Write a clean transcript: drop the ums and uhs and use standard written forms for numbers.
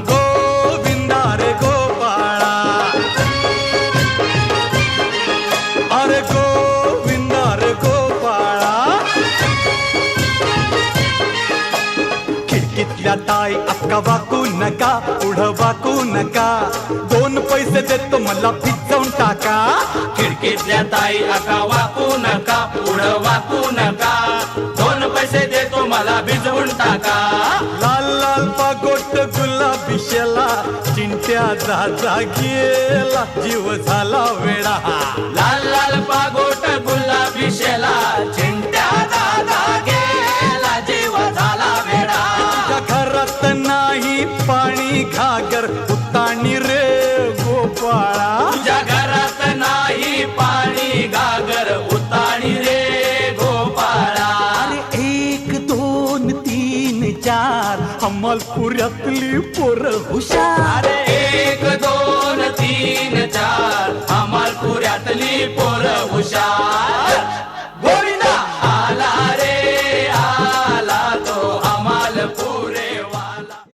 गोविंदा रे गोपाळा, अरे गोविंदा रे गोपाळा. खिडकीतल्या ताई अक्का वाकू नका, पुढं वाकू नका, 2 पैसे देतो मला भिजवून टाका. खिडकीतल्या ताई अका वाकू नका, पुढं वाकू नका, 2 पैसे देतो मला भिजवून टाका. लाल लाल पागोट गुलाबी शेला, चिंट्या जा गेला, जीव झाला वेडा. लाल लाल पागोट गुलाबी शेला, चिंट्या दादा गेला, जीव झाला वेडा. घरात नाही पाणी घागर, उताणी रे गोपाळा. तुझ्या घरात नाही पाणी घागर, उताणी रे गोपाळा. अरे 1 2 3 4 अमलपुऱ्यातली पोरं हुशार. अरे 1 2 3 4 अमलपुऱ्यातली पोरं